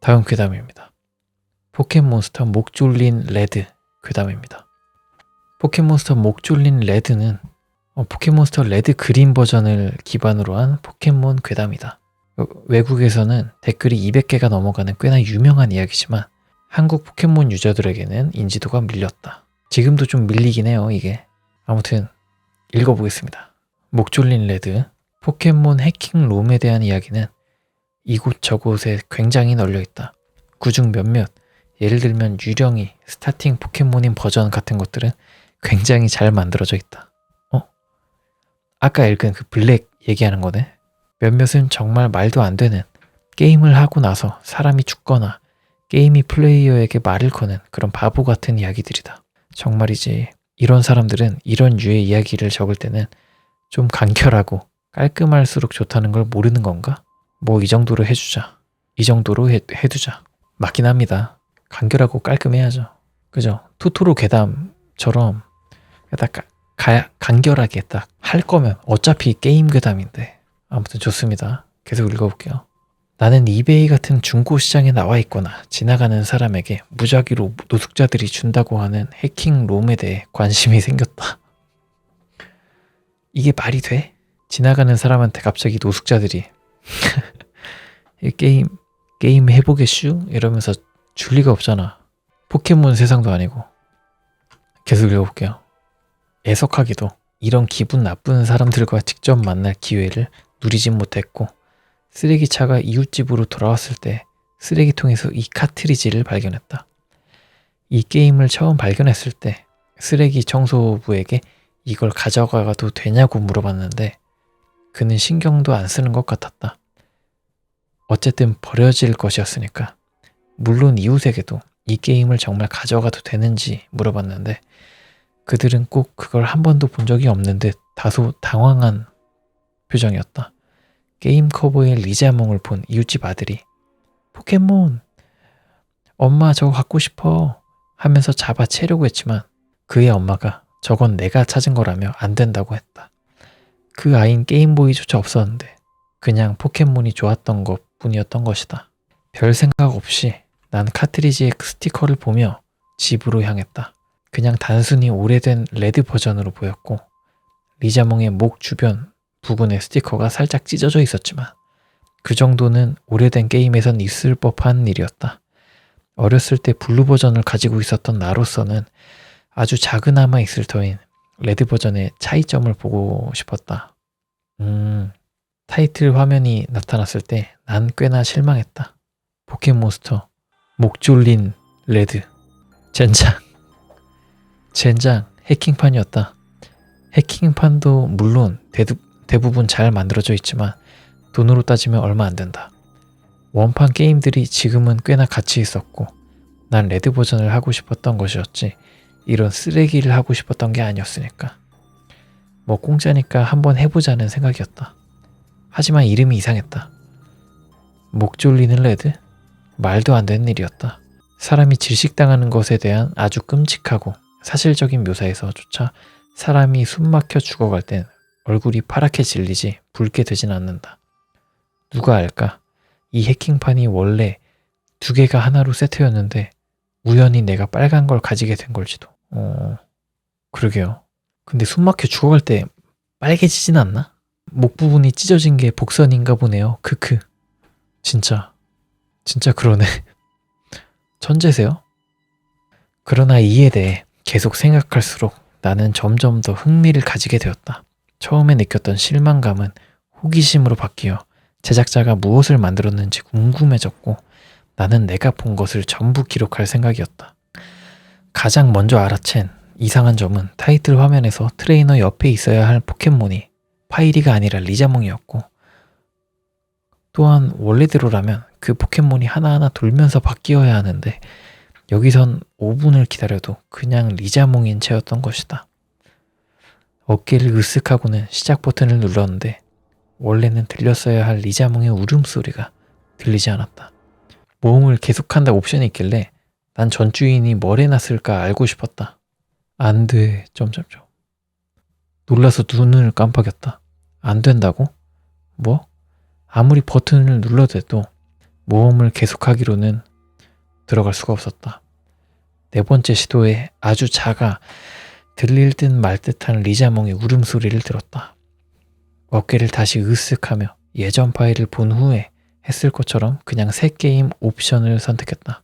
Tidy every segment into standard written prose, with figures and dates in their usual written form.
다음 괴담입니다. 포켓몬스터 목 졸린 레드 괴담입니다. 포켓몬스터 목 졸린 레드는 포켓몬스터 레드 그린 버전을 기반으로 한 포켓몬 괴담이다. 외국에서는 댓글이 200개가 넘어가는 꽤나 유명한 이야기지만 한국 포켓몬 유저들에게는 인지도가 밀렸다. 지금도 좀 밀리긴 해요, 이게. 아무튼 읽어보겠습니다. 목 졸린 레드, 포켓몬 해킹 롬에 대한 이야기는 이곳저곳에 굉장히 널려있다. 그중 몇몇, 예를 들면 유령이 스타팅 포켓몬인 버전 같은 것들은 굉장히 잘 만들어져 있다. 아까 읽은 그 블랙 얘기하는 거네. 몇몇은 정말 말도 안 되는, 게임을 하고 나서 사람이 죽거나 게임이 플레이어에게 말을 거는 그런 바보 같은 이야기들이다. 정말이지, 이런 사람들은 이런 유의 이야기를 적을 때는 좀 간결하고 깔끔할수록 좋다는 걸 모르는 건가? 뭐 이 정도로 해주자, 이 정도로 해두자. 맞긴 합니다. 간결하고 깔끔해야죠. 그죠? 토토로 괴담처럼 딱 간결하게 딱 할 거면, 어차피 게임 괴담인데. 아무튼 좋습니다. 계속 읽어볼게요. 나는 이베이 같은 중고 시장에 나와 있거나 지나가는 사람에게 무작위로 노숙자들이 준다고 하는 해킹 롬에 대해 관심이 생겼다. 이게 말이 돼? 지나가는 사람한테 갑자기 노숙자들이 게임 해보겠슈? 이러면서 줄 리가 없잖아. 포켓몬 세상도 아니고. 계속 읽어볼게요. 애석하게도 이런 기분 나쁜 사람들과 직접 만날 기회를 누리진 못했고, 쓰레기차가 이웃집으로 돌아왔을 때 쓰레기통에서 이 카트리지를 발견했다. 이 게임을 처음 발견했을 때 쓰레기 청소부에게 이걸 가져가도 되냐고 물어봤는데 그는 신경도 안 쓰는 것 같았다. 어쨌든 버려질 것이었으니까. 물론 이웃에게도 이 게임을 정말 가져가도 되는지 물어봤는데 그들은 꼭 그걸 한 번도 본 적이 없는 듯 다소 당황한 표정이었다. 게임 커버의 리자몽을 본 이웃집 아들이 포켓몬, 엄마 저거 갖고 싶어 하면서 잡아채려고 했지만 그의 엄마가 저건 내가 찾은 거라며 안 된다고 했다. 그 아이는 게임보이조차 없었는데 그냥 포켓몬이 좋았던 것 뿐이었던 것이다. 별 생각 없이 난 카트리지의 스티커를 보며 집으로 향했다. 그냥 단순히 오래된 레드 버전으로 보였고 리자몽의 목 주변 부근에 스티커가 살짝 찢어져 있었지만 그 정도는 오래된 게임에선 있을 법한 일이었다. 어렸을 때 블루 버전을 가지고 있었던 나로서는 아주 작은아마 있을 터인 레드 버전의 차이점을 보고 싶었다. 타이틀 화면이 나타났을 때 난 꽤나 실망했다. 포켓몬스터 목 졸린 레드. 젠장 해킹판이었다. 해킹판도 물론 대부분 잘 만들어져 있지만 돈으로 따지면 얼마 안 된다. 원판 게임들이 지금은 꽤나 가치 있었고 난 레드 버전을 하고 싶었던 것이었지 이런 쓰레기를 하고 싶었던 게 아니었으니까. 뭐 공짜니까 한번 해보자는 생각이었다. 하지만 이름이 이상했다. 목 졸리는 레드? 말도 안 되는 일이었다. 사람이 질식당하는 것에 대한 아주 끔찍하고 사실적인 묘사에서조차 사람이 숨막혀 죽어갈 땐 얼굴이 파랗게 질리지 붉게 되진 않는다. 누가 알까? 이 해킹판이 원래 2개가 하나로 세트였는데 우연히 내가 빨간 걸 가지게 된 걸지도. 그러게요. 근데 숨막혀 죽어갈 때 빨개지진 않나? 목 부분이 찢어진 게 복선인가 보네요. 크크. 진짜 그러네. 천재세요? 그러나 이에 대해 계속 생각할수록 나는 점점 더 흥미를 가지게 되었다. 처음에 느꼈던 실망감은 호기심으로 바뀌어 제작자가 무엇을 만들었는지 궁금해졌고 나는 내가 본 것을 전부 기록할 생각이었다. 가장 먼저 알아챈 이상한 점은 타이틀 화면에서 트레이너 옆에 있어야 할 포켓몬이 파이리가 아니라 리자몽이었고 또한 원래대로라면 그 포켓몬이 하나하나 돌면서 바뀌어야 하는데 여기선 5분을 기다려도 그냥 리자몽인 채였던 것이다. 어깨를 으쓱하고는 시작 버튼을 눌렀는데 원래는 들렸어야 할 리자몽의 울음소리가 들리지 않았다. 모험을 계속한다 옵션이 있길래 난 전 주인이 뭘 해놨을까 알고 싶었다. 안 돼... 놀라서 눈을 깜빡였다. 안 된다고? 뭐? 아무리 버튼을 눌러대도 모험을 계속하기로는 들어갈 수가 없었다. 네 번째 시도에 아주 작아 들릴 듯 말 듯한 리자몽의 울음소리를 들었다. 어깨를 다시 으쓱하며 예전 파일을 본 후에 했을 것처럼 그냥 새 게임 옵션을 선택했다.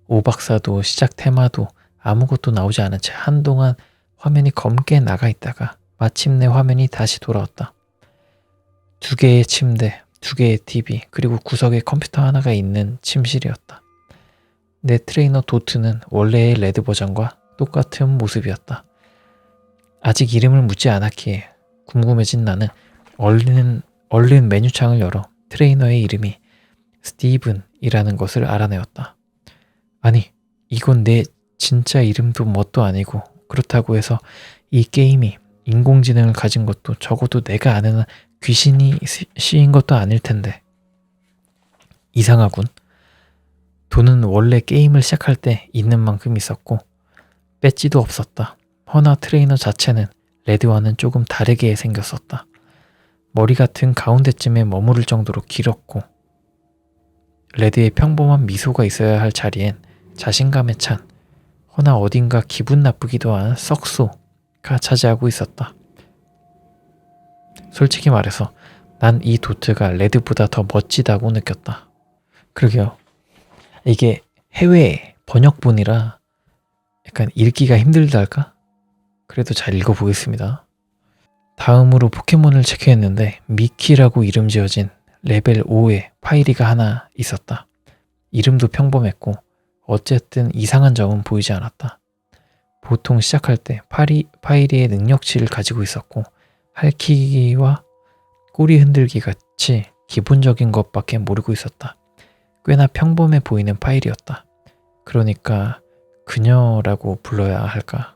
오박사도 시작 테마도 아무것도 나오지 않은 채 한동안 화면이 검게 나가 있다가 마침내 화면이 다시 돌아왔다. 2개의 침대, 2개의 TV, 그리고 구석에 컴퓨터 하나가 있는 침실이었다. 내 트레이너 도트는 원래의 레드 버전과 똑같은 모습이었다. 아직 이름을 묻지 않았기에 궁금해진 나는 얼른 메뉴창을 열어 트레이너의 이름이 스티븐이라는 것을 알아내었다. 아니, 이건 내 진짜 이름도 뭣도 아니고 그렇다고 해서 이 게임이 인공지능을 가진 것도 적어도 내가 아는 귀신이 씌인 것도 아닐 텐데. 이상하군. 돈은 원래 게임을 시작할 때 있는 만큼 있었고 배지도 없었다. 허나 트레이너 자체는 레드와는 조금 다르게 생겼었다. 머리 같은 가운데쯤에 머무를 정도로 길었고 레드의 평범한 미소가 있어야 할 자리엔 자신감에 찬 허나 어딘가 기분 나쁘기도 한 썩소가 차지하고 있었다. 솔직히 말해서 난 이 도트가 레드보다 더 멋지다고 느꼈다. 그러게요. 이게 해외 번역본이라 약간 읽기가 힘들달까? 그래도 잘 읽어보겠습니다. 다음으로 포켓몬을 체크했는데 미키라고 이름 지어진 레벨 5의 파이리가 하나 있었다. 이름도 평범했고 어쨌든 이상한 점은 보이지 않았다. 보통 시작할 때 파이리의 능력치를 가지고 있었고 할퀴기와 꼬리 흔들기 같이 기본적인 것밖에 모르고 있었다. 꽤나 평범해 보이는 파이리였다. 그러니까 그녀라고 불러야 할까.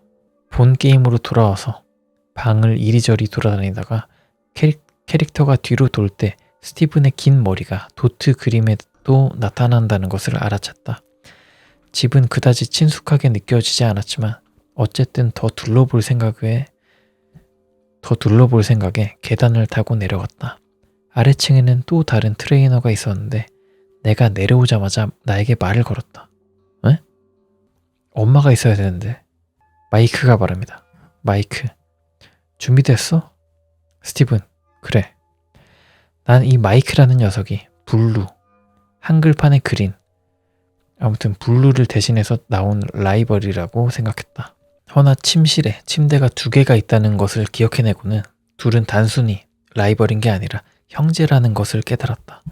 본 게임으로 돌아와서 방을 이리저리 돌아다니다가 캐릭터가 뒤로 돌 때 스티븐의 긴 머리가 도트 그림에도 나타난다는 것을 알아챘다. 집은 그다지 친숙하게 느껴지지 않았지만 어쨌든 더 둘러볼 생각에 계단을 타고 내려갔다. 아래층에는 또 다른 트레이너가 있었는데 내가 내려오자마자 나에게 말을 걸었다. 에? 엄마가 있어야 되는데. 마이크가 말합니다. 마이크. 준비됐어? 스티븐. 그래. 난 이 마이크라는 녀석이 블루, 한글판에 그린, 아무튼 블루를 대신해서 나온 라이벌이라고 생각했다. 허나 침실에 침대가 2개가 있다는 것을 기억해내고는 둘은 단순히 라이벌인 게 아니라 형제라는 것을 깨달았다.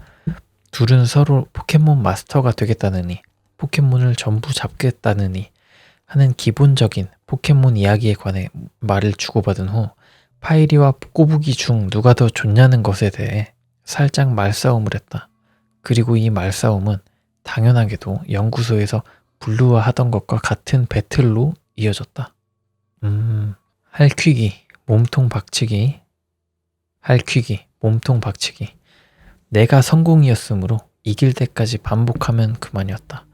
둘은 서로 포켓몬 마스터가 되겠다느니 포켓몬을 전부 잡겠다느니 하는 기본적인 포켓몬 이야기에 관해 말을 주고받은 후 파이리와 꼬부기 중 누가 더 좋냐는 것에 대해 살짝 말싸움을 했다. 그리고 이 말싸움은 당연하게도 연구소에서 블루와 하던 것과 같은 배틀로 이어졌다. 할퀴기, 몸통 박치기. 할퀴기, 몸통 박치기. 내가 성공이었으므로 이길 때까지 반복하면 그만이었다.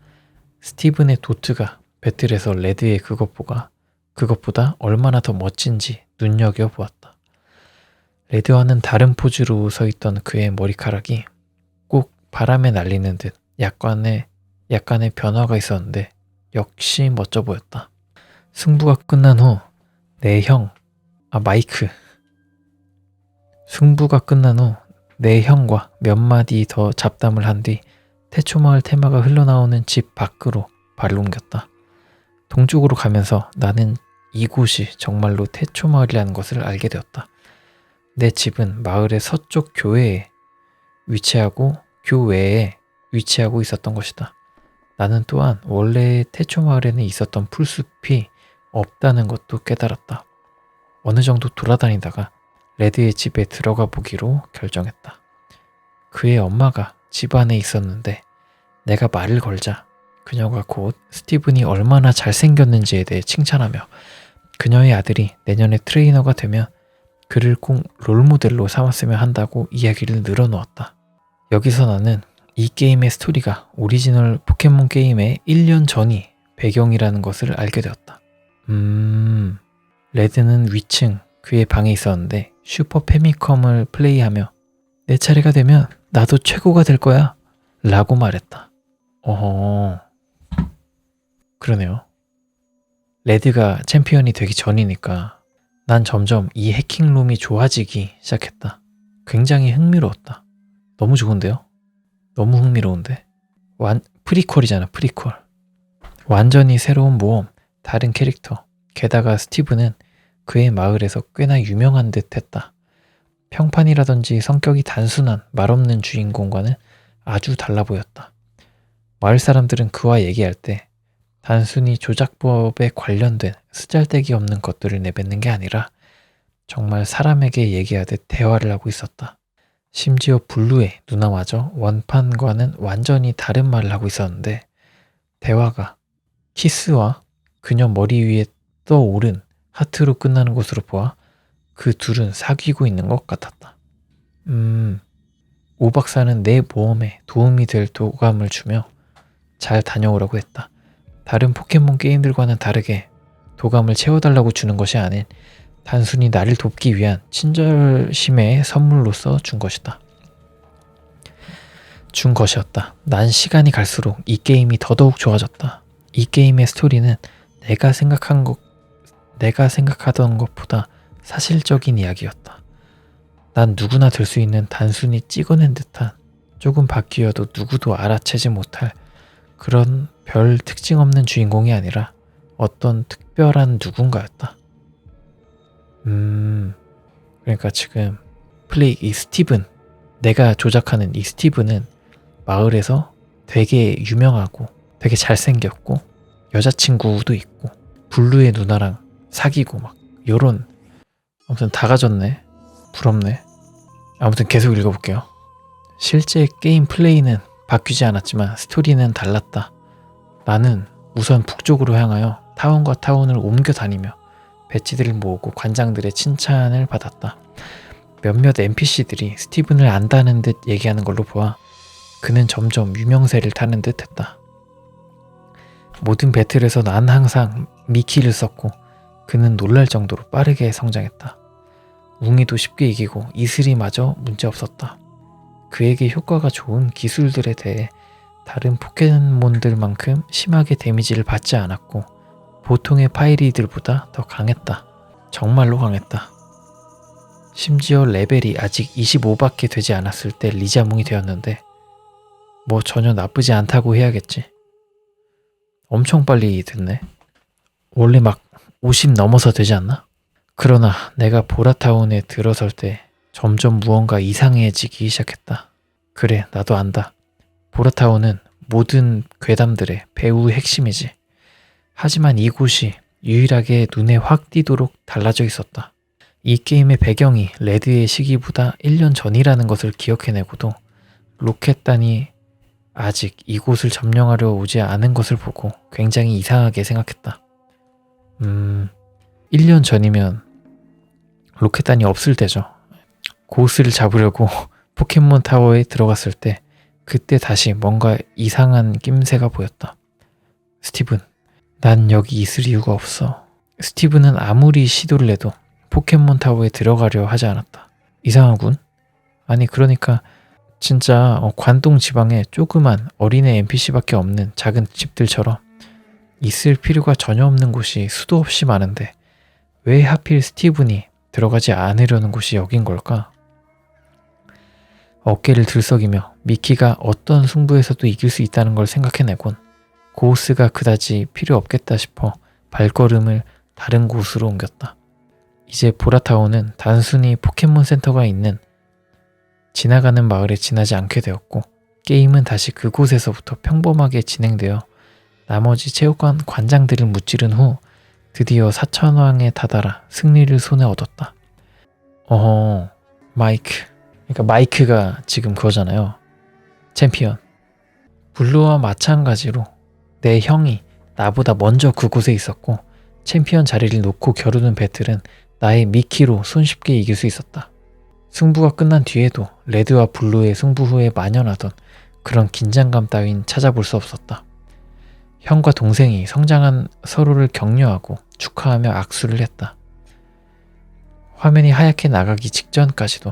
스티븐의 도트가 배틀에서 레드의 그것보다 얼마나 더 멋진지 눈여겨보았다. 레드와는 다른 포즈로 서있던 그의 머리카락이 꼭 바람에 날리는 듯 약간의 변화가 있었는데 역시 멋져 보였다. 승부가 끝난 후 내 형과 몇 마디 더 잡담을 한 뒤 태초마을 테마가 흘러나오는 집 밖으로 발을 옮겼다. 동쪽으로 가면서 나는 이곳이 정말로 태초마을이라는 것을 알게 되었다. 내 집은 마을의 서쪽 교외에 위치하고 있었던 것이다. 나는 또한 원래 태초마을에는 있었던 풀숲이 없다는 것도 깨달았다. 어느 정도 돌아다니다가 레드의 집에 들어가 보기로 결정했다. 그의 엄마가 집 안에 있었는데 내가 말을 걸자 그녀가 곧 스티븐이 얼마나 잘생겼는지에 대해 칭찬하며 그녀의 아들이 내년에 트레이너가 되면 그를 꼭 롤모델로 삼았으면 한다고 이야기를 늘어놓았다. 여기서 나는 이 게임의 스토리가 오리지널 포켓몬 게임의 1년 전이 배경이라는 것을 알게 되었다. 레드는 위층 그의 방에 있었는데 슈퍼 패미컴을 플레이하며 내 차례가 되면 나도 최고가 될 거야 라고 말했다. 어허, 그러네요. 레드가 챔피언이 되기 전이니까 난 점점 이 해킹룸이 좋아지기 시작했다. 굉장히 흥미로웠다. 너무 좋은데요? 너무 흥미로운데? 프리퀄이잖아, 프리퀄. 완전히 새로운 모험, 다른 캐릭터. 게다가 스티브는 그의 마을에서 꽤나 유명한 듯 했다. 평판이라든지 성격이 단순한 말없는 주인공과는 아주 달라 보였다. 마을 사람들은 그와 얘기할 때 단순히 조작법에 관련된 쓰잘데기 없는 것들을 내뱉는 게 아니라 정말 사람에게 얘기하듯 대화를 하고 있었다. 심지어 블루의 누나마저 원판과는 완전히 다른 말을 하고 있었는데 대화가 키스와 그녀 머리 위에 떠오른 하트로 끝나는 것으로 보아 그 둘은 사귀고 있는 것 같았다. 오 박사는 내 모험에 도움이 될 도감을 주며 잘 다녀오라고 했다. 다른 포켓몬 게임들과는 다르게 도감을 채워달라고 주는 것이 아닌 단순히 나를 돕기 위한 친절심의 선물로서 준 것이었다. 난 시간이 갈수록 이 게임이 더더욱 좋아졌다. 이 게임의 스토리는 내가 생각하던 것보다 사실적인 이야기였다. 난 누구나 될 수 있는 단순히 찍어낸 듯한 조금 바뀌어도 누구도 알아채지 못할 그런 별 특징 없는 주인공이 아니라 어떤 특별한 누군가였다. 그러니까 지금 이 스티븐, 내가 조작하는 이 스티븐은 마을에서 되게 유명하고 되게 잘생겼고 여자친구도 있고 블루의 누나랑 사귀고 막 요런, 아무튼 다 가졌네. 부럽네. 아무튼 계속 읽어볼게요. 실제 게임 플레이는 바뀌지 않았지만 스토리는 달랐다. 나는 우선 북쪽으로 향하여 타운과 타운을 옮겨 다니며 배지들을 모으고 관장들의 칭찬을 받았다. 몇몇 NPC들이 스티븐을 안다는 듯 얘기하는 걸로 보아 그는 점점 유명세를 타는 듯 했다. 모든 배틀에서 난 항상 미키를 썼고 그는 놀랄 정도로 빠르게 성장했다. 웅이도 쉽게 이기고 이슬이마저 문제없었다. 그에게 효과가 좋은 기술들에 대해 다른 포켓몬들만큼 심하게 데미지를 받지 않았고 보통의 파이리들보다 더 강했다. 정말로 강했다. 심지어 레벨이 아직 25밖에 되지 않았을 때 리자몽이 되었는데 뭐 전혀 나쁘지 않다고 해야겠지. 엄청 빨리 됐네. 원래 막 50 넘어서 되지 않나? 그러나 내가 보라타운에 들어설 때 점점 무언가 이상해지기 시작했다. 그래, 나도 안다. 보라타운은 모든 괴담들의 배후 핵심이지. 하지만 이곳이 유일하게 눈에 확 띄도록 달라져 있었다. 이 게임의 배경이 레드의 시기보다 1년 전이라는 것을 기억해내고도 로켓단이 아직 이곳을 점령하려 오지 않은 것을 보고 굉장히 이상하게 생각했다. 1년 전이면 로켓단이 없을 때죠. 고스를 잡으려고 포켓몬 타워에 들어갔을 때 그때 다시 뭔가 이상한 낌새가 보였다. 스티븐, 난 여기 있을 이유가 없어. 스티븐은 아무리 시도를 해도 포켓몬 타워에 들어가려 하지 않았다. 이상하군. 아니 그러니까 진짜 관동 지방에 조그만 어린애 NPC밖에 없는 작은 집들처럼 있을 필요가 전혀 없는 곳이 수도 없이 많은데 왜 하필 스티븐이 들어가지 않으려는 곳이 여긴 걸까? 어깨를 들썩이며 미키가 어떤 승부에서도 이길 수 있다는 걸 생각해내곤 고우스가 그다지 필요 없겠다 싶어 발걸음을 다른 곳으로 옮겼다. 이제 보라타운은 단순히 포켓몬 센터가 있는 지나가는 마을에 지나지 않게 되었고 게임은 다시 그곳에서부터 평범하게 진행되어 나머지 체육관 관장들을 무찌른 후 드디어 사천왕에 다다라 승리를 손에 얻었다. 마이크. 그러니까 마이크가 지금 그거잖아요. 챔피언. 블루와 마찬가지로 내 형이 나보다 먼저 그곳에 있었고 챔피언 자리를 놓고 겨루는 배틀은 나의 미키로 손쉽게 이길 수 있었다. 승부가 끝난 뒤에도 레드와 블루의 승부 후에 만연하던 그런 긴장감 따윈 찾아볼 수 없었다. 형과 동생이 성장한 서로를 격려하고 축하하며 악수를 했다. 화면이 하얗게 나가기 직전까지도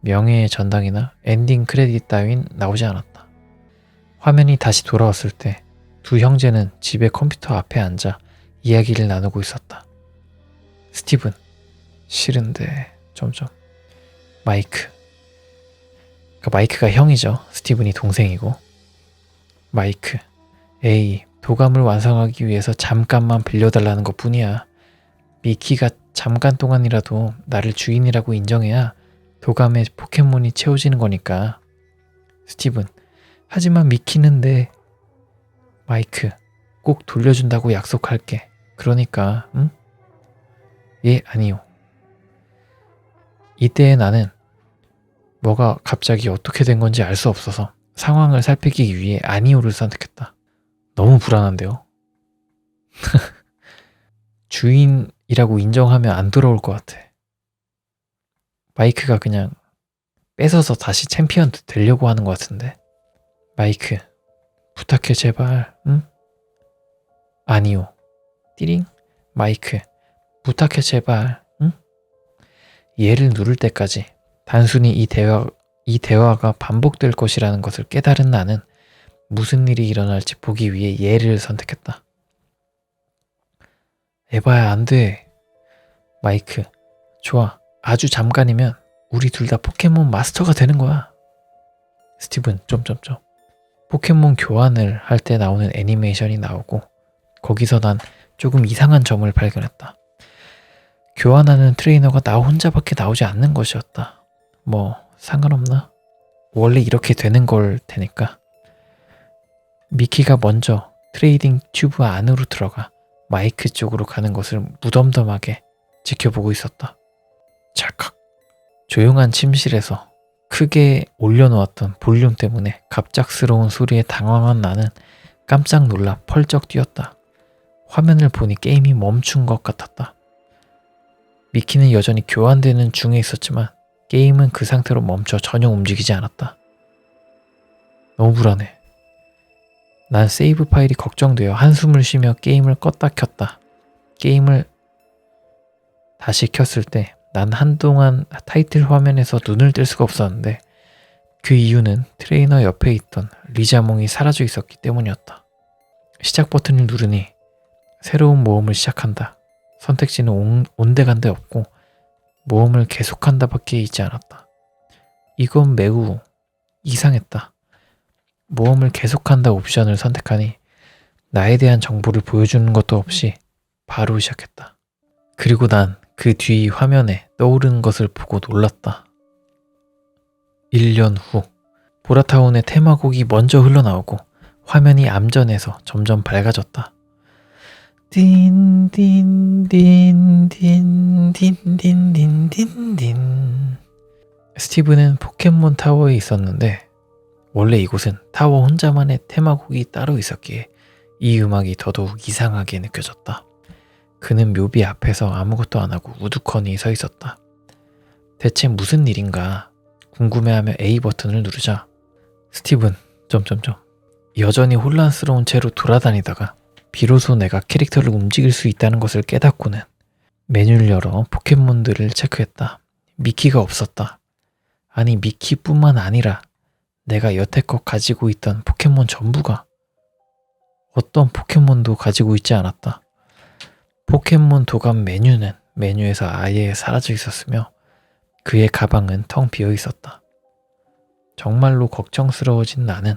명예의 전당이나 엔딩 크레딧 따윈 나오지 않았다. 화면이 다시 돌아왔을 때 두 형제는 집의 컴퓨터 앞에 앉아 이야기를 나누고 있었다. 스티븐, 싫은데... 마이크. 그러니까 마이크가 형이죠. 스티븐이 동생이고. 마이크, 에이, 도감을 완성하기 위해서 잠깐만 빌려달라는 것 뿐이야. 미키가 잠깐 동안이라도 나를 주인이라고 인정해야 도감의 포켓몬이 채워지는 거니까. 스티븐, 하지만 미키는 내... 마이크, 꼭 돌려준다고 약속할게. 그러니까, 응? 예, 아니요. 이때 나는 뭐가 갑자기 어떻게 된 건지 알 수 없어서 상황을 살피기 위해 아니오를 선택했다. 너무 불안한데요? 주인이라고 인정하면 안 돌아올 것 같아. 마이크가 그냥 뺏어서 다시 챔피언 되려고 하는 것 같은데. 마이크, 부탁해 제발, 응? 아니오. 띠링? 마이크, 부탁해 제발, 응? 얘를 누를 때까지 단순히 이 대화가 반복될 것이라는 것을 깨달은 나는 무슨 일이 일어날지 보기 위해 얘를 선택했다. 에바야, 안 돼. 마이크, 좋아. 아주 잠깐이면 우리 둘 다 포켓몬 마스터가 되는 거야. 스티븐, 포켓몬 교환을 할 때 나오는 애니메이션이 나오고 거기서 난 조금 이상한 점을 발견했다. 교환하는 트레이너가 나 혼자밖에 나오지 않는 것이었다. 뭐 상관없나? 원래 이렇게 되는 걸 테니까. 미키가 먼저 트레이딩 튜브 안으로 들어가 마이크 쪽으로 가는 것을 무덤덤하게 지켜보고 있었다. 찰칵. 조용한 침실에서 크게 올려놓았던 볼륨 때문에 갑작스러운 소리에 당황한 나는 깜짝 놀라 펄쩍 뛰었다. 화면을 보니 게임이 멈춘 것 같았다. 미키는 여전히 교환되는 중에 있었지만 게임은 그 상태로 멈춰 전혀 움직이지 않았다. 너무 불안해. 난 세이브 파일이 걱정되어 한숨을 쉬며 게임을 껐다 켰다. 게임을 다시 켰을 때 난 한동안 타이틀 화면에서 눈을 뗄 수가 없었는데 그 이유는 트레이너 옆에 있던 리자몽이 사라져 있었기 때문이었다. 시작 버튼을 누르니 새로운 모험을 시작한다. 선택지는 온데간데 없고 모험을 계속한다 밖에 있지 않았다. 이건 매우 이상했다. 모험을 계속한다 옵션을 선택하니 나에 대한 정보를 보여주는 것도 없이 바로 시작했다. 그리고 난 그 뒤 화면에 떠오르는 것을 보고 놀랐다. 1년 후 보라타운의 테마곡이 먼저 흘러나오고 화면이 암전해서 점점 밝아졌다. 딘딘딘딘딘딘딘딘딘. 스티브는 포켓몬 타워에 있었는데 원래 이곳은 타워 혼자만의 테마곡이 따로 있었기에 이 음악이 더더욱 이상하게 느껴졌다. 그는 묘비 앞에서 아무것도 안 하고 우두커니 서 있었다. 대체 무슨 일인가 궁금해하며 A 버튼을 누르자 스티븐... 여전히 혼란스러운 채로 돌아다니다가 비로소 내가 캐릭터를 움직일 수 있다는 것을 깨닫고는 메뉴를 열어 포켓몬들을 체크했다. 미키가 없었다. 아니 미키뿐만 아니라 내가 여태껏 가지고 있던 포켓몬 전부가 어떤 포켓몬도 가지고 있지 않았다. 포켓몬 도감 메뉴는 메뉴에서 아예 사라져 있었으며 그의 가방은 텅 비어 있었다. 정말로 걱정스러워진 나는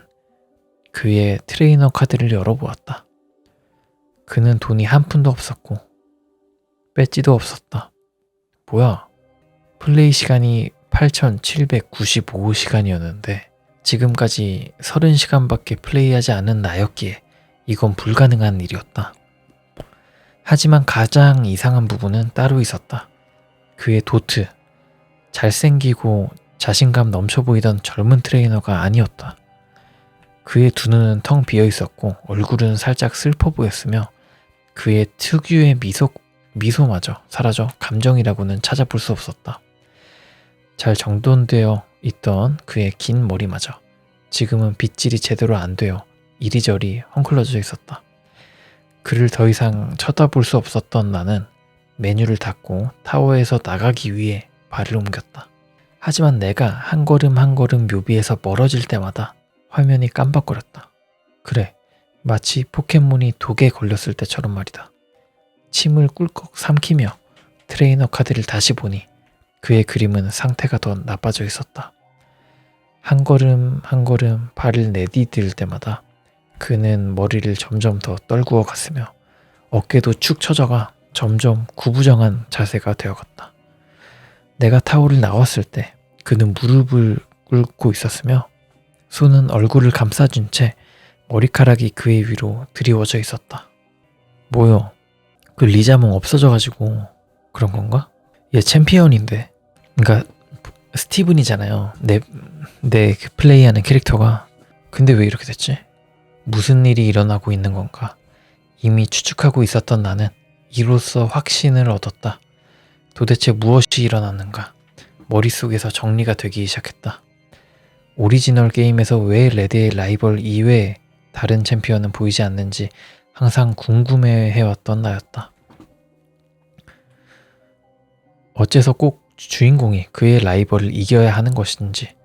그의 트레이너 카드를 열어보았다. 그는 돈이 한 푼도 없었고 배지도 없었다. 뭐야? 플레이 시간이 8,795시간이었는데 지금까지 30시간밖에 플레이하지 않은 나였기에 이건 불가능한 일이었다. 하지만 가장 이상한 부분은 따로 있었다. 그의 도트, 잘생기고 자신감 넘쳐 보이던 젊은 트레이너가 아니었다. 그의 두 눈은 텅 비어 있었고 얼굴은 살짝 슬퍼 보였으며 그의 특유의 미소마저 사라져 감정이라고는 찾아볼 수 없었다. 잘 정돈되어 있던 그의 긴 머리마저 지금은 빗질이 제대로 안 되어 이리저리 헝클어져 있었다. 그를 더 이상 쳐다볼 수 없었던 나는 메뉴를 닫고 타워에서 나가기 위해 발을 옮겼다. 하지만 내가 한 걸음 한 걸음 묘비에서 멀어질 때마다 화면이 깜박거렸다. 그래, 마치 포켓몬이 독에 걸렸을 때처럼 말이다. 침을 꿀꺽 삼키며 트레이너 카드를 다시 보니 그의 그림은 상태가 더 나빠져 있었다. 한 걸음 한 걸음 발을 내디딜 때마다 그는 머리를 점점 더 떨구어 갔으며 어깨도 축 처져가 점점 구부정한 자세가 되어갔다. 내가 타워를 나왔을 때 그는 무릎을 꿇고 있었으며 손은 얼굴을 감싸준 채 머리카락이 그의 위로 드리워져 있었다. 뭐요? 그 리자몽 없어져가지고 그런 건가? 얘 챔피언인데. 그러니까 스티븐이잖아요. 내 그 플레이하는 캐릭터가. 근데 왜 이렇게 됐지? 무슨 일이 일어나고 있는 건가? 이미 추측하고 있었던 나는 이로써 확신을 얻었다. 도대체 무엇이 일어났는가? 머릿속에서 정리가 되기 시작했다. 오리지널 게임에서 왜 레드의 라이벌 이외에 다른 챔피언은 보이지 않는지 항상 궁금해해왔던 나였다. 어째서 꼭 주인공이 그의 라이벌을 이겨야 하는 것인지,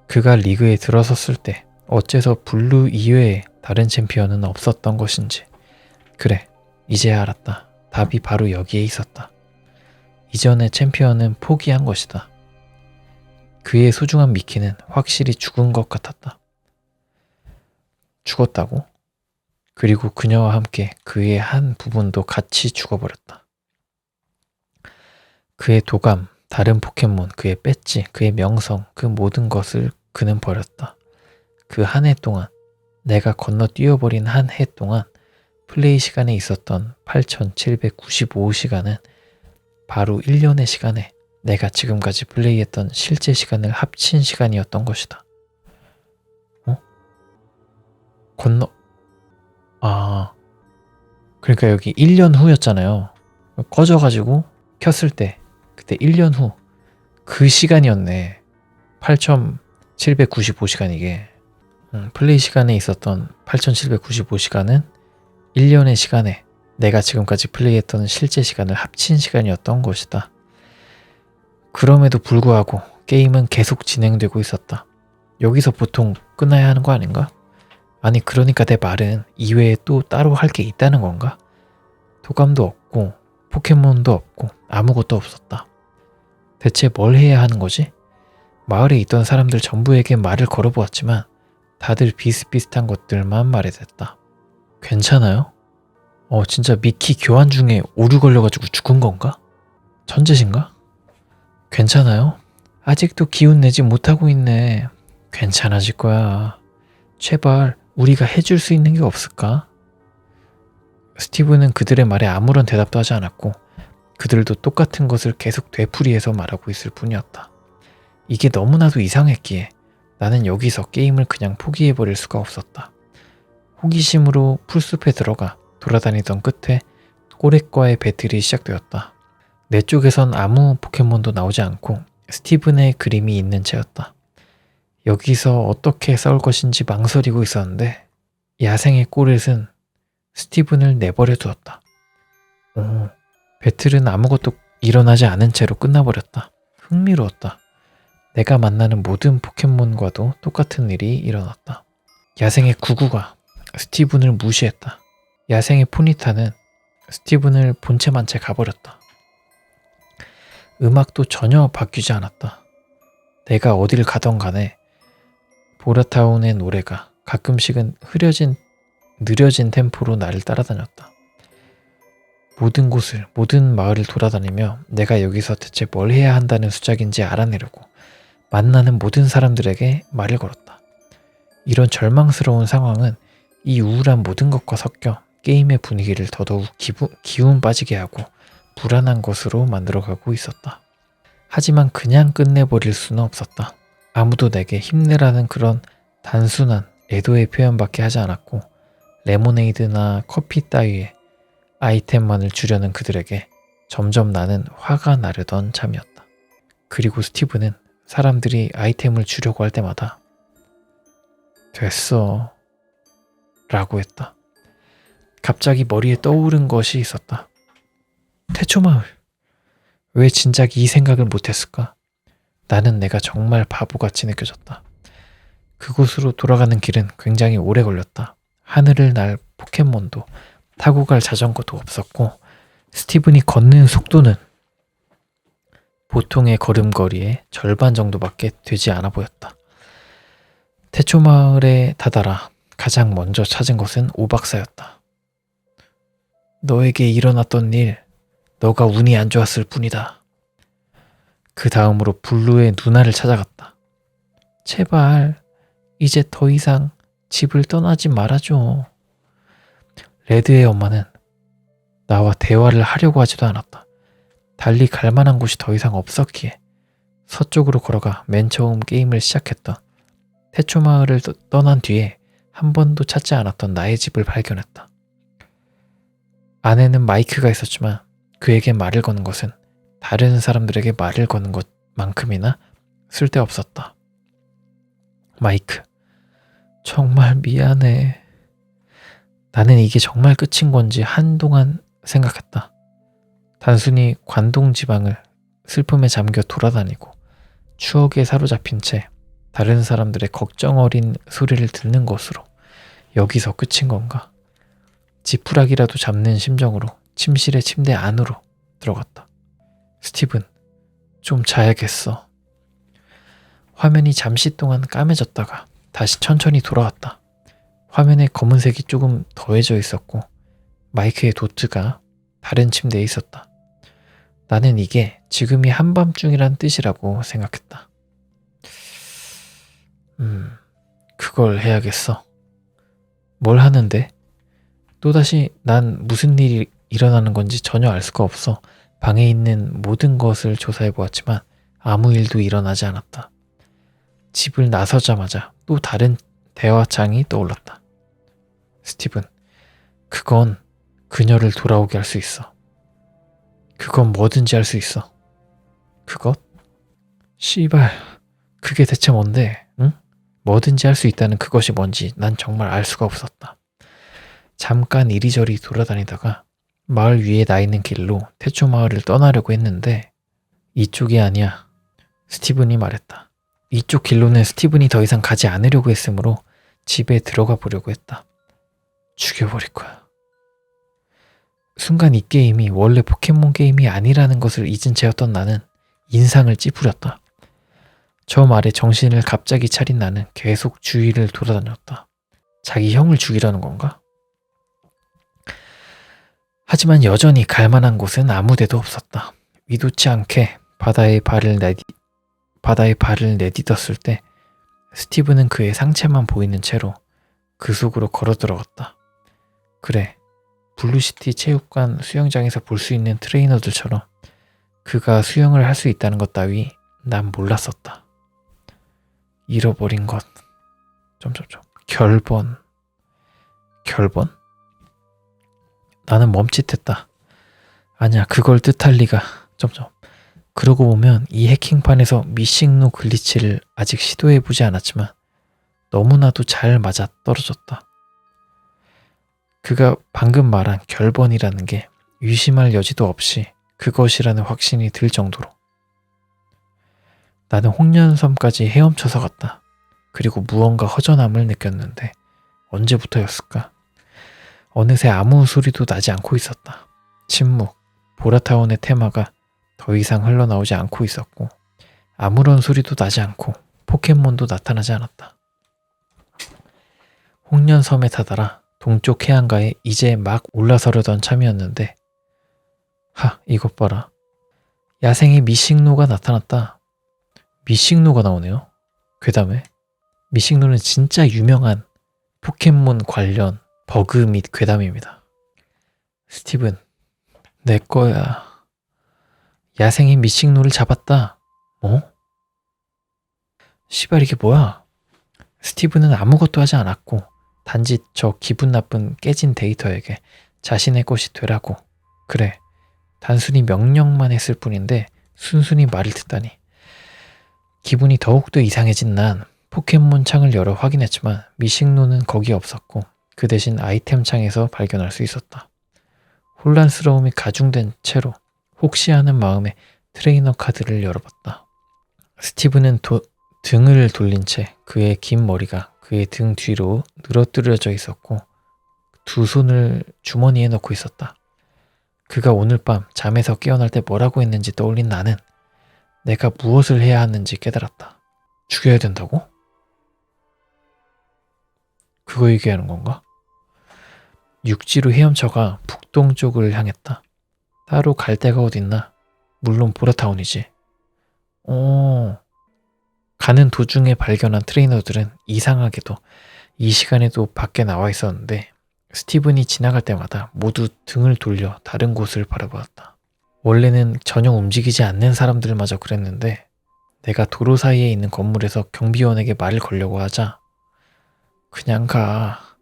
그가 리그에 들어섰을 때 어째서 블루 이외에 다른 챔피언은 없었던 것인지. 그래, 이제야 알았다. 답이 바로 여기에 있었다. 이전의 챔피언은 포기한 것이다. 그의 소중한 미키는 확실히 죽은 것 같았다. 죽었다고? 그리고 그녀와 함께 그의 한 부분도 같이 죽어버렸다. 그의 도감, 다른 포켓몬, 그의 배지, 그의 명성, 그 모든 것을 그는 버렸다. 그 한 해 동안, 내가 건너뛰어버린 한 해 동안 플레이 시간에 있었던 8,795시간은 바로 1년의 시간에 내가 지금까지 플레이했던 실제 시간을 합친 시간이었던 것이다. 그러니까 여기 1년 후였잖아요. 꺼져가지고 켰을 때 그때 1년 후 그 시간이었네. 8,795시간 이게. 플레이 시간에 있었던 8,795시간은 1년의 시간에 내가 지금까지 플레이했던 실제 시간을 합친 시간이었던 것이다. 그럼에도 불구하고 게임은 계속 진행되고 있었다. 여기서 보통 끝나야 하는 거 아닌가? 아니 그러니까 내 말은 이외에 또 따로 할 게 있다는 건가? 도감도 없고 포켓몬도 없고 아무것도 없었다. 대체 뭘 해야 하는 거지? 마을에 있던 사람들 전부에게 말을 걸어보았지만 다들 비슷비슷한 것들만 말해댔다. 괜찮아요? 진짜 미키 교환 중에 오류 걸려가지고 죽은 건가? 천재신가? 괜찮아요? 아직도 기운 내지 못하고 있네. 괜찮아질 거야. 제발 우리가 해줄 수 있는 게 없을까? 스티브는 그들의 말에 아무런 대답도 하지 않았고 그들도 똑같은 것을 계속 되풀이해서 말하고 있을 뿐이었다. 이게 너무나도 이상했기에 나는 여기서 게임을 그냥 포기해버릴 수가 없었다. 호기심으로 풀숲에 들어가 돌아다니던 끝에 꼬렉과의 배틀이 시작되었다. 내 쪽에선 아무 포켓몬도 나오지 않고 스티븐의 그림이 있는 채였다. 여기서 어떻게 싸울 것인지 망설이고 있었는데 야생의 꼬렛은 스티븐을 내버려 두었다. 배틀은 아무것도 일어나지 않은 채로 끝나버렸다. 흥미로웠다. 내가 만나는 모든 포켓몬과도 똑같은 일이 일어났다. 야생의 구구가 스티븐을 무시했다. 야생의 포니타는 스티븐을 본체만 채 가버렸다. 음악도 전혀 바뀌지 않았다. 내가 어딜 가던 간에 보라타운의 노래가 가끔씩은 느려진 템포로 나를 따라다녔다. 모든 곳을, 모든 마을을 돌아다니며 내가 여기서 대체 뭘 해야 한다는 수작인지 알아내려고 만나는 모든 사람들에게 말을 걸었다. 이런 절망스러운 상황은 이 우울한 모든 것과 섞여 게임의 분위기를 더더욱 기운 빠지게 하고 불안한 것으로 만들어가고 있었다. 하지만 그냥 끝내버릴 수는 없었다. 아무도 내게 힘내라는 그런 단순한 애도의 표현밖에 하지 않았고 레모네이드나 커피 따위의 아이템만을 주려는 그들에게 점점 나는 화가 나르던 참이었다. 그리고 스티브는 사람들이 아이템을 주려고 할 때마다 됐어 라고 했다. 갑자기 머리에 떠오른 것이 있었다. 태초마을. 왜 진작 이 생각을 못했을까? 나는 내가 정말 바보같이 느껴졌다. 그곳으로 돌아가는 길은 굉장히 오래 걸렸다. 하늘을 날 포켓몬도 타고 갈 자전거도 없었고 스티븐이 걷는 속도는 보통의 걸음걸이의 절반 정도밖에 되지 않아 보였다. 태초 마을에 다다라 가장 먼저 찾은 것은 오 박사였다. 너에게 일어났던 일, 너가 운이 안 좋았을 뿐이다. 그 다음으로 블루의 누나를 찾아갔다. 제발 이제 더 이상 집을 떠나지 말아줘. 레드의 엄마는 나와 대화를 하려고 하지도 않았다. 달리 갈 만한 곳이 더 이상 없었기에 서쪽으로 걸어가 맨 처음 게임을 시작했던 태초 마을을 떠난 뒤에 한 번도 찾지 않았던 나의 집을 발견했다. 안에는 마이크가 있었지만 그에게 말을 거는 것은 다른 사람들에게 말을 거는 것만큼이나 쓸데없었다. 마이크, 정말 미안해. 나는 이게 정말 끝인 건지 한동안 생각했다. 단순히 관동 지방을 슬픔에 잠겨 돌아다니고 추억에 사로잡힌 채 다른 사람들의 걱정 어린 소리를 듣는 것으로 여기서 끝인 건가? 지푸라기라도 잡는 심정으로 침실의 침대 안으로 들어갔다. 스티븐, 좀 자야겠어. 화면이 잠시 동안 까매졌다가 다시 천천히 돌아왔다. 화면에 검은색이 조금 더해져 있었고 마이크의 도트가 다른 침대에 있었다. 나는 이게 지금이 한밤중이란 뜻이라고 생각했다. 그걸 해야겠어. 뭘 하는데? 또다시 난 무슨 일이 일어나는 건지 전혀 알 수가 없어. 방에 있는 모든 것을 조사해 보았지만 아무 일도 일어나지 않았다. 집을 나서자마자 또 다른 대화창이 떠올랐다. 스티븐, 그건 그녀를 돌아오게 할 수 있어. 그건 뭐든지 할 수 있어. 그것? 씨발, 그게 대체 뭔데, 응? 뭐든지 할 수 있다는 그것이 뭔지 난 정말 알 수가 없었다. 잠깐 이리저리 돌아다니다가 마을 위에 나 있는 길로 태초 마을을 떠나려고 했는데 이쪽이 아니야. 스티븐이 말했다. 이쪽 길로는 스티븐이 더 이상 가지 않으려고 했으므로 집에 들어가 보려고 했다. 죽여버릴 거야. 순간 이 게임이 원래 포켓몬 게임이 아니라는 것을 잊은 채였던 나는 인상을 찌푸렸다. 저 말에 정신을 갑자기 차린 나는 계속 주위를 돌아다녔다. 자기 형을 죽이라는 건가? 하지만 여전히 갈 만한 곳은 아무 데도 없었다. 의도치 않게 바다에 발을 내딛었을 때 스티브는 그의 상체만 보이는 채로 그 속으로 걸어 들어갔다. 그래, 블루시티 체육관 수영장에서 볼 수 있는 트레이너들처럼 그가 수영을 할 수 있다는 것 따위 난 몰랐었다. 잃어버린 것. 결번. 결번? 나는 멈칫했다. 아니야, 그걸 뜻할 리가. 그러고 보면 이 해킹판에서 미싱로 글리치를 아직 시도해보지 않았지만 너무나도 잘 맞아 떨어졌다. 그가 방금 말한 결번이라는 게 의심할 여지도 없이 그것이라는 확신이 들 정도로. 나는 홍련섬까지 헤엄쳐서 갔다. 그리고 무언가 허전함을 느꼈는데 언제부터였을까? 어느새 아무 소리도 나지 않고 있었다. 침묵, 보라타운의 테마가 더 이상 흘러나오지 않고 있었고 아무런 소리도 나지 않고 포켓몬도 나타나지 않았다. 홍련섬에 다다라 동쪽 해안가에 이제 막 올라서려던 참이었는데 이것 봐라. 야생의 미싱노가 나타났다. 미싱노가 나오네요. 괴담에. 미싱노는 진짜 유명한 포켓몬 관련 버그 및 괴담입니다. 스티븐, 내 거야. 야생의 미싱노를 잡았다. 뭐? 시발 이게 뭐야? 스티븐은 아무것도 하지 않았고 단지 저 기분 나쁜 깨진 데이터에게 자신의 것이 되라고. 그래, 단순히 명령만 했을 뿐인데 순순히 말을 듣다니. 기분이 더욱더 이상해진 난 포켓몬 창을 열어 확인했지만 미싱노는 거기 없었고 그 대신 아이템 창에서 발견할 수 있었다. 혼란스러움이 가중된 채로 혹시 하는 마음에 트레이너 카드를 열어봤다. 스티브는 등을 돌린 채 그의 긴 머리가 그의 등 뒤로 늘어뜨려져 있었고 두 손을 주머니에 넣고 있었다. 그가 오늘 밤 잠에서 깨어날 때 뭐라고 했는지 떠올린 나는 내가 무엇을 해야 하는지 깨달았다. 죽여야 된다고? 그거 얘기하는 건가? 육지로 헤엄쳐가 북동쪽을 향했다. 따로 갈 데가 어딨나? 물론 보라타운이지. 가는 도중에 발견한 트레이너들은 이상하게도 이 시간에도 밖에 나와 있었는데 스티븐이 지나갈 때마다 모두 등을 돌려 다른 곳을 바라보았다. 원래는 전혀 움직이지 않는 사람들마저 그랬는데 내가 도로 사이에 있는 건물에서 경비원에게 말을 걸려고 하자 그냥 가.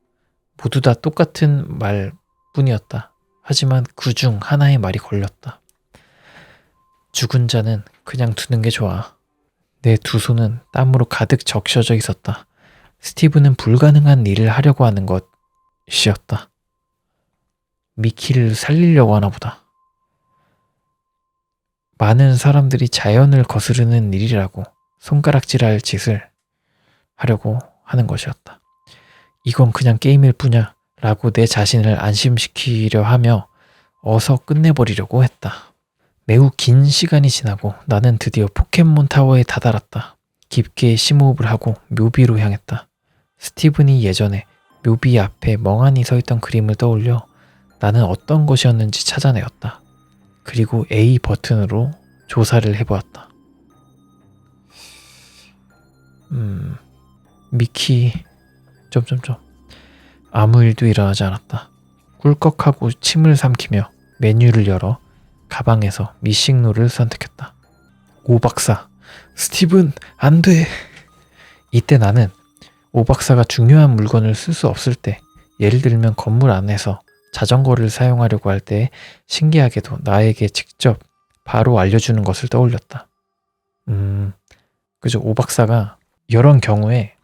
모두 다 똑같은 말뿐이었다. 하지만 그중 하나의 말이 걸렸다. 죽은 자는 그냥 두는 게 좋아. 내 두 손은 땀으로 가득 적셔져 있었다. 스티브는 불가능한 일을 하려고 하는 것이었다. 미키를 살리려고 하나 보다. 많은 사람들이 자연을 거스르는 일이라고 손가락질할 짓을 하려고 하는 것이었다. 이건 그냥 게임일 뿐이야 라고 내 자신을 안심시키려 하며 어서 끝내버리려고 했다. 매우 긴 시간이 지나고 나는 드디어 포켓몬 타워에 다다랐다. 깊게 심호흡을 하고 묘비로 향했다. 스티븐이 예전에 묘비 앞에 멍하니 서 있던 그림을 떠올려 나는 어떤 것이었는지 찾아내었다. 그리고 A 버튼으로 조사를 해보았다. 미키... 아무 일도 일어나지 않았다. 꿀꺽하고 침을 삼키며 메뉴를 열어 가방에서 미싱노를 선택했다. 오 박사, 스티븐 안 돼. 이때 나는 오 박사가 중요한 물건을 쓸 수 없을 때, 예를 들면 건물 안에서 자전거를 사용하려고 할 때 신기하게도 나에게 직접 바로 알려주는 것을 떠올렸다. 그죠. 오 박사가 이런 경우에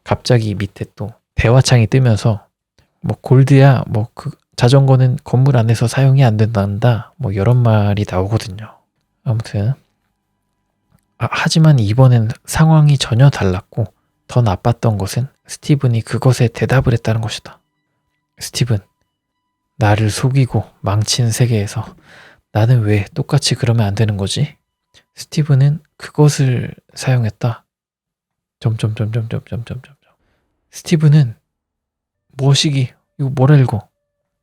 갑자기 밑에 또 대화창이 뜨면서 뭐 골드야 뭐 그 자전거는 건물 안에서 사용이 안 된단다 뭐 이런 말이 나오거든요. 아무튼 하지만 이번엔 상황이 전혀 달랐고 더 나빴던 것은 스티븐이 그것에 대답을 했다는 것이다. 스티븐, 나를 속이고 망친 세계에서 나는 왜 똑같이 그러면 안 되는 거지? 스티븐은 그것을 사용했다. 스티븐은 뭐시기? 이거 뭐라 읽어?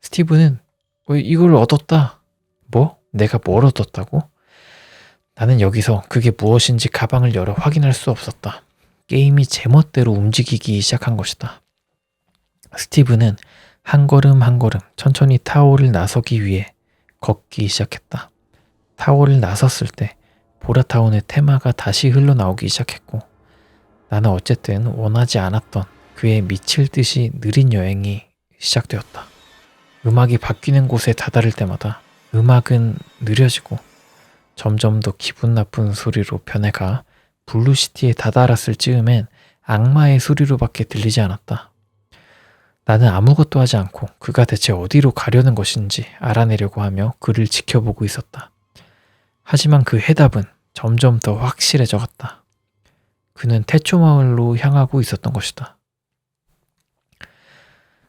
스티븐은 이걸 얻었다. 뭐? 내가 뭘 얻었다고? 나는 여기서 그게 무엇인지 가방을 열어 확인할 수 없었다. 게임이 제멋대로 움직이기 시작한 것이다. 스티븐은 한 걸음 한 걸음 천천히 타워를 나서기 위해 걷기 시작했다. 타워를 나섰을 때 보라타운의 테마가 다시 흘러나오기 시작했고 나는 어쨌든 원하지 않았던 그의 미칠 듯이 느린 여행이 시작되었다. 음악이 바뀌는 곳에 다다를 때마다 음악은 느려지고 점점 더 기분 나쁜 소리로 변해가 블루시티에 다다랐을 즈음엔 악마의 소리로밖에 들리지 않았다. 나는 아무것도 하지 않고 그가 대체 어디로 가려는 것인지 알아내려고 하며 그를 지켜보고 있었다. 하지만 그 해답은 점점 더 확실해져갔다. 그는 태초마을로 향하고 있었던 것이다.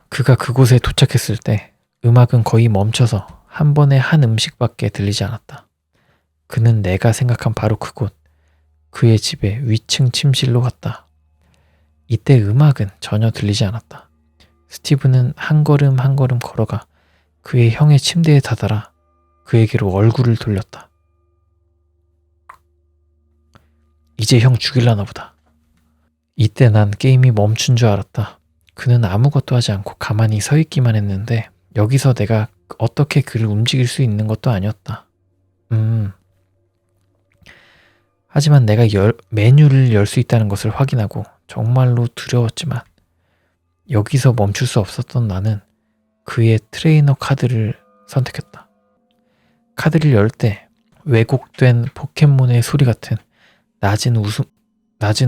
그가 그곳에 도착했을 때 음악은 거의 멈춰서 한 번에 한 음식밖에 들리지 않았다. 그는 내가 생각한 바로 그곳, 그의 집의 위층 침실로 갔다. 이때 음악은 전혀 들리지 않았다. 스티븐은 한 걸음 한 걸음 걸어가 그의 형의 침대에 다다라 그에게로 얼굴을 돌렸다. 이제 형 죽일라나 보다. 이때 난 게임이 멈춘 줄 알았다. 그는 아무것도 하지 않고 가만히 서 있기만 했는데 여기서 내가 어떻게 그를 움직일 수 있는 것도 아니었다. 하지만 내가 메뉴를 열 수 있다는 것을 확인하고 정말로 두려웠지만 여기서 멈출 수 없었던 나는 그의 트레이너 카드를 선택했다. 카드를 열 때 왜곡된 포켓몬의 소리 같은 낮은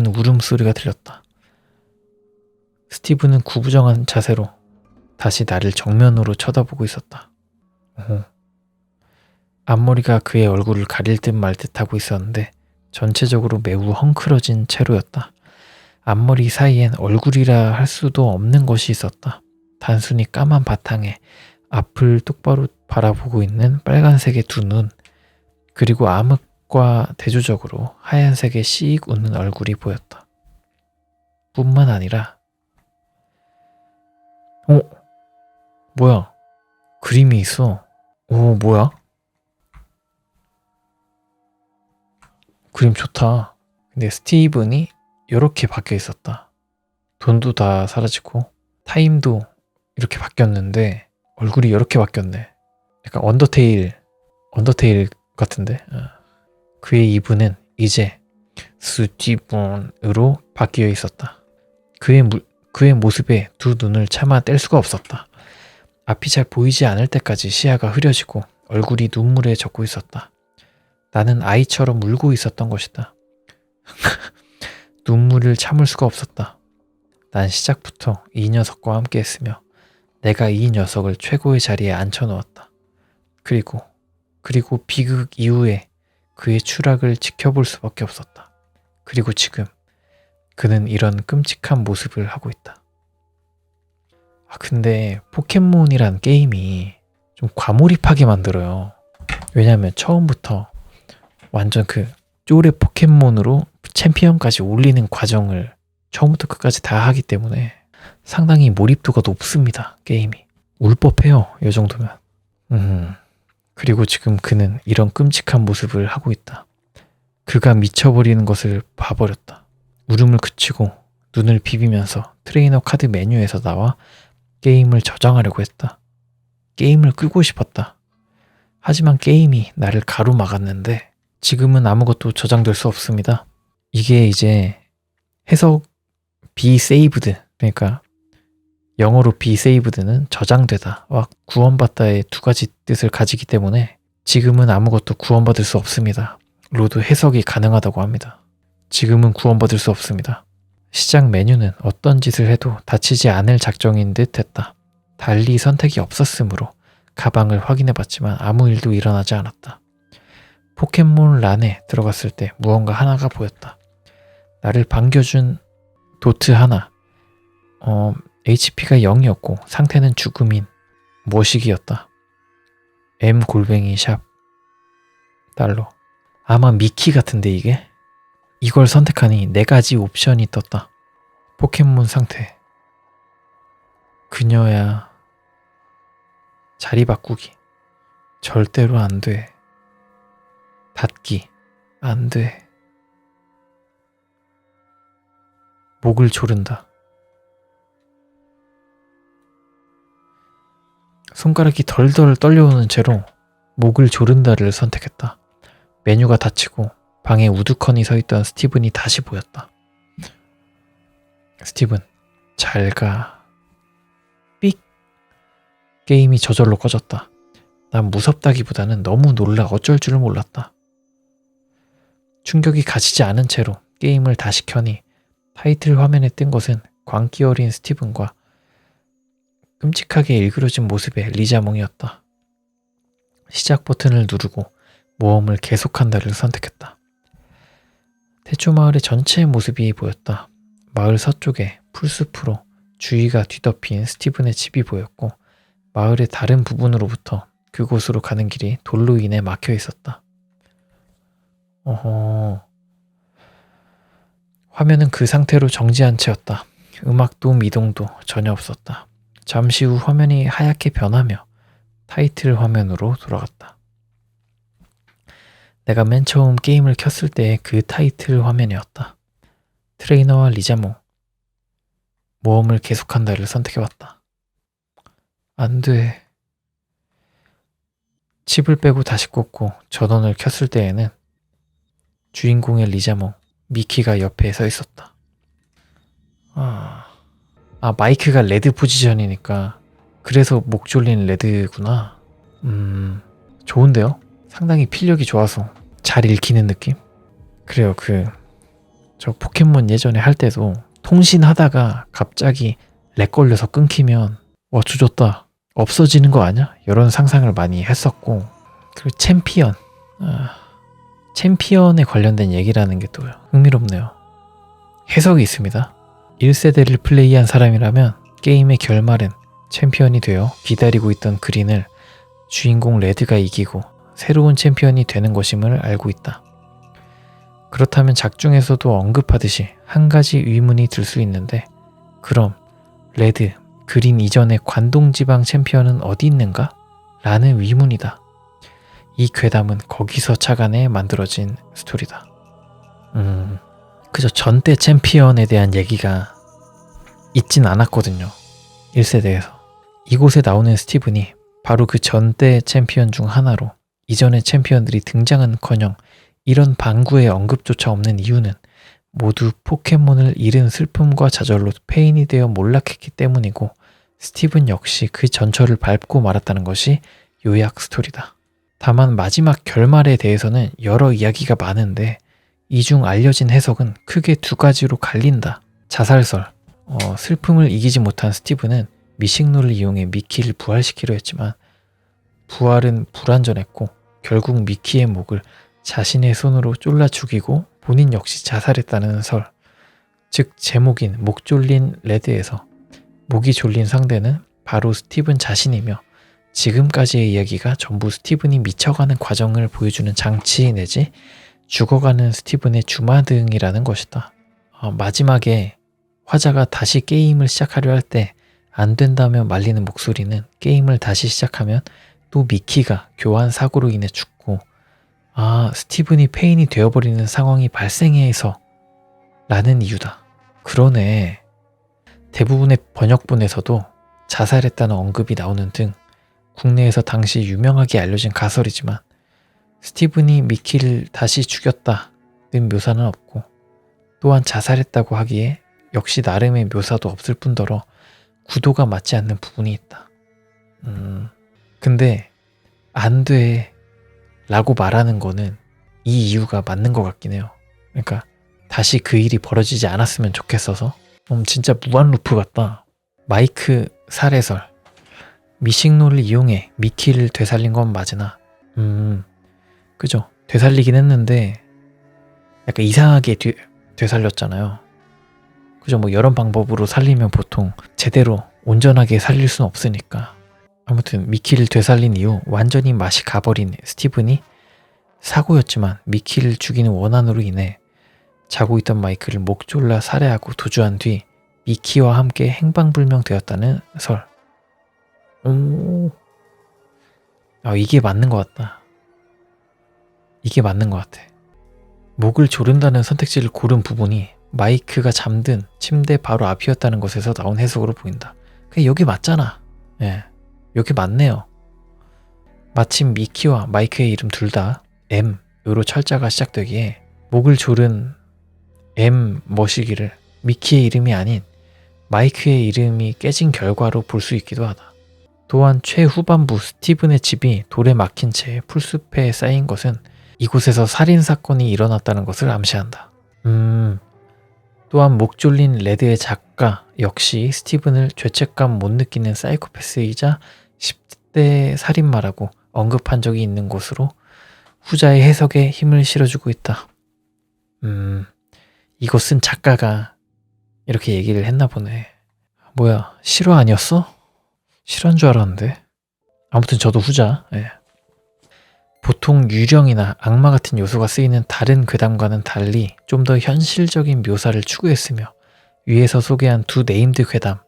울음소리가 들렸다. 스티브는 구부정한 자세로 다시 나를 정면으로 쳐다보고 있었다. 앞머리가 그의 얼굴을 가릴 듯 말 듯 하고 있었는데 전체적으로 매우 헝클어진 채로였다. 앞머리 사이엔 얼굴이라 할 수도 없는 것이 있었다. 단순히 까만 바탕에 앞을 똑바로 바라보고 있는 빨간색의 두 눈, 그리고 암흑과 대조적으로 하얀색의 씩 웃는 얼굴이 보였다. 뿐만 아니라 뭐야? 그림이 있어. 뭐야? 그림 좋다. 근데 스티븐이 이렇게 바뀌어 있었다. 돈도 다 사라지고 타임도 이렇게 바뀌었는데 얼굴이 이렇게 바뀌었네. 약간 언더테일 같은데. 그의 이분은 이제 스티븐으로 바뀌어 있었다. 그의 모습에 두 눈을 차마 뗄 수가 없었다. 앞이 잘 보이지 않을 때까지 시야가 흐려지고 얼굴이 눈물에 젖고 있었다. 나는 아이처럼 울고 있었던 것이다. 눈물을 참을 수가 없었다. 난 시작부터 이 녀석과 함께 했으며 내가 이 녀석을 최고의 자리에 앉혀놓았다. 그리고 비극 이후에 그의 추락을 지켜볼 수밖에 없었다. 그리고 지금 그는 이런 끔찍한 모습을 하고 있다. 근데 포켓몬이란 게임이 좀 과몰입하게 만들어요. 왜냐면 처음부터 완전 그 쪼레 포켓몬으로 챔피언까지 올리는 과정을 처음부터 끝까지 다 하기 때문에 상당히 몰입도가 높습니다. 게임이. 울 법해요. 이 정도면. 그리고 지금 그는 이런 끔찍한 모습을 하고 있다. 그가 미쳐버리는 것을 봐버렸다. 울음을 그치고 눈을 비비면서 트레이너 카드 메뉴에서 나와 게임을 저장하려고 했다. 게임을 끄고 싶었다. 하지만 게임이 나를 가로막았는데 지금은 아무것도 저장될 수 없습니다. 이게 이제 해석 be saved, 그러니까 영어로 be saved는 저장되다와 구원받다의 두 가지 뜻을 가지기 때문에 지금은 아무것도 구원받을 수 없습니다. 로도 해석이 가능하다고 합니다. 지금은 구원받을 수 없습니다. 시작 메뉴는 어떤 짓을 해도 다치지 않을 작정인 듯 했다. 달리 선택이 없었으므로 가방을 확인해봤지만 아무 일도 일어나지 않았다. 포켓몬 란에 들어갔을 때 무언가 하나가 보였다. 나를 반겨준 도트 하나. HP가 0이었고 상태는 죽음인 머시기였다. M-샵 $. 아마 미키 같은데 이게? 이걸 선택하니 4가지 옵션이 떴다. 포켓몬 상태, 그녀야 자리 바꾸기, 절대로 안 돼, 닫기, 안 돼, 목을 조른다. 손가락이 덜덜 떨려오는 채로 목을 조른다를 선택했다. 메뉴가 닫히고 방에 우두커니 서있던 스티븐이 다시 보였다. 스티븐, 잘 가. 삑! 게임이 저절로 꺼졌다. 난 무섭다기보다는 너무 놀라 어쩔 줄을 몰랐다. 충격이 가시지 않은 채로 게임을 다시 켜니 타이틀 화면에 뜬 것은 광기 어린 스티븐과 끔찍하게 일그러진 모습의 리자몽이었다. 시작 버튼을 누르고 모험을 계속한다를 선택했다. 태초마을의 전체의 모습이 보였다. 마을 서쪽에 풀숲으로 주위가 뒤덮인 스티븐의 집이 보였고 마을의 다른 부분으로부터 그곳으로 가는 길이 돌로 인해 막혀 있었다. 화면은 그 상태로 정지한 채였다. 음악도 미동도 전혀 없었다. 잠시 후 화면이 하얗게 변하며 타이틀 화면으로 돌아갔다. 내가 맨 처음 게임을 켰을 때의 그 타이틀 화면이었다. 트레이너와 리자몽, 모험을 계속한다를 선택해봤다. 안 돼. 칩을 빼고 다시 꽂고 전원을 켰을 때에는 주인공의 리자몽, 미키가 옆에 서 있었다. 마이크가 레드 포지션이니까 그래서 목 졸린 레드구나. 좋은데요? 상당히 필력이 좋아서 잘 읽히는 느낌? 그래요. 저 포켓몬 예전에 할 때도 통신하다가 갑자기 렉 걸려서 끊기면 와 조졌다, 없어지는 거 아니야? 이런 상상을 많이 했었고, 그리고 챔피언, 챔피언에 관련된 얘기라는 게 또 흥미롭네요. 해석이 있습니다. 1세대를 플레이한 사람이라면 게임의 결말은 챔피언이 되어 기다리고 있던 그린을 주인공 레드가 이기고 새로운 챔피언이 되는 것임을 알고 있다. 그렇다면 작중에서도 언급하듯이 한 가지 의문이 들 수 있는데, 그럼 레드, 그린 이전의 관동지방 챔피언은 어디 있는가? 라는 의문이다. 이 괴담은 거기서 착안해 만들어진 스토리다. 그저 전대 챔피언에 대한 얘기가 있진 않았거든요. 1세대에서. 이곳에 나오는 스티븐이 바로 그 전대 챔피언 중 하나로 이전의 챔피언들이 등장은커녕 이런 방구의 언급조차 없는 이유는 모두 포켓몬을 잃은 슬픔과 좌절로 페인이 되어 몰락했기 때문이고, 스티븐 역시 그 전철을 밟고 말았다는 것이 요약 스토리다. 다만 마지막 결말에 대해서는 여러 이야기가 많은데 이 중 알려진 해석은 크게 두 가지로 갈린다. 자살설, 슬픔을 이기지 못한 스티븐은 미식노를 이용해 미키를 부활시키려 했지만 부활은 불완전했고 결국 미키의 목을 자신의 손으로 졸라 죽이고 본인 역시 자살했다는 설. 즉 제목인 목 졸린 레드에서 목이 졸린 상대는 바로 스티븐 자신이며 지금까지의 이야기가 전부 스티븐이 미쳐가는 과정을 보여주는 장치 내지 죽어가는 스티븐의 주마등이라는 것이다. 마지막에 화자가 다시 게임을 시작하려 할 때 안 된다며 말리는 목소리는 게임을 다시 시작하면 또 미키가 교환 사고로 인해 죽고 스티븐이 페인이 되어버리는 상황이 발생해서 라는 이유다. 그러네. 대부분의 번역본에서도 자살했다는 언급이 나오는 등 국내에서 당시 유명하게 알려진 가설이지만 스티븐이 미키를 다시 죽였다는 묘사는 없고 또한 자살했다고 하기에 역시 나름의 묘사도 없을 뿐더러 구도가 맞지 않는 부분이 있다. 근데 안 돼 라고 말하는 거는 이 이유가 맞는 것 같긴 해요. 그러니까 다시 그 일이 벌어지지 않았으면 좋겠어서. 진짜 무한 루프 같다. 마이크 살해설, 미식노를 이용해 미키를 되살린 건 맞으나 그죠? 되살리긴 했는데 약간 이상하게 되살렸잖아요. 그죠? 뭐 여러 방법으로 살리면 보통 제대로 온전하게 살릴 수는 없으니까. 아무튼 미키를 되살린 이후 완전히 맛이 가버린 스티븐이 사고였지만 미키를 죽이는 원한으로 인해 자고 있던 마이크를 목 졸라 살해하고 도주한 뒤 미키와 함께 행방불명되었다는 설. 이게 맞는 것 같다. 이게 맞는 것 같아. 목을 조른다는 선택지를 고른 부분이 마이크가 잠든 침대 바로 앞이었다는 것에서 나온 해석으로 보인다. 그냥 여기 맞잖아. 예, 여기 맞네요. 마침 미키와 마이크의 이름 둘 다 M으로 철자가 시작되기에 목을 조른 M 머시기를 미키의 이름이 아닌 마이크의 이름이 깨진 결과로 볼 수 있기도 하다. 또한 최후반부 스티븐의 집이 돌에 막힌 채 풀숲에 쌓인 것은 이곳에서 살인사건이 일어났다는 것을 암시한다. 또한 목 졸린 레드의 작가 역시 스티븐을 죄책감 못 느끼는 사이코패스이자 10대 살인마라고 언급한 적이 있는 것으로 후자의 해석에 힘을 실어주고 있다. 이거 쓴 작가가 이렇게 얘기를 했나 보네. 뭐야, 실화 아니었어? 실화인 줄 알았는데. 아무튼 저도 후자. 예. 보통 유령이나 악마 같은 요소가 쓰이는 다른 괴담과는 달리 좀 더 현실적인 묘사를 추구했으며 위에서 소개한 두 네임드 괴담,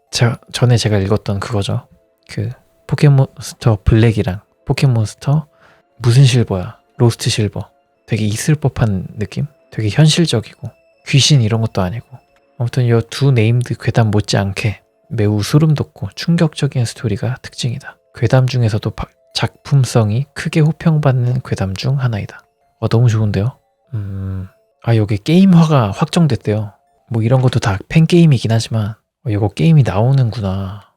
전에 제가 읽었던 그거죠. 그 포켓몬스터 블랙이랑 포켓몬스터 무슨 실버야, 로스트 실버. 되게 있을 법한 느낌? 되게 현실적이고 귀신 이런 것도 아니고. 아무튼 이 두 네임드 괴담 못지않게 매우 소름 돋고 충격적인 스토리가 특징이다. 괴담 중에서도 작품성이 크게 호평받는 괴담 중 하나이다. 너무 좋은데요? 여기 게임화가 확정됐대요. 뭐 이런 것도 다 팬게임이긴 하지만 이거 게임이 나오는구나.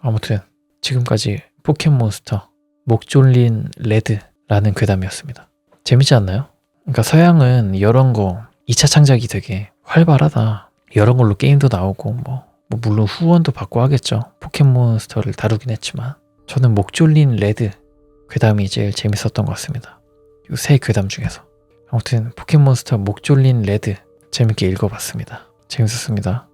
아무튼 지금까지 포켓몬스터 목 졸린 레드라는 괴담이었습니다. 재밌지 않나요? 그러니까 서양은 이런 거 2차 창작이 되게 활발하다. 이런 걸로 게임도 나오고 뭐 물론 후원도 받고 하겠죠. 포켓몬스터를 다루긴 했지만 저는 목 졸린 레드 괴담이 제일 재밌었던 것 같습니다. 이 세 괴담 중에서. 아무튼 포켓몬스터 목 졸린 레드 재밌게 읽어봤습니다. 재밌었습니다.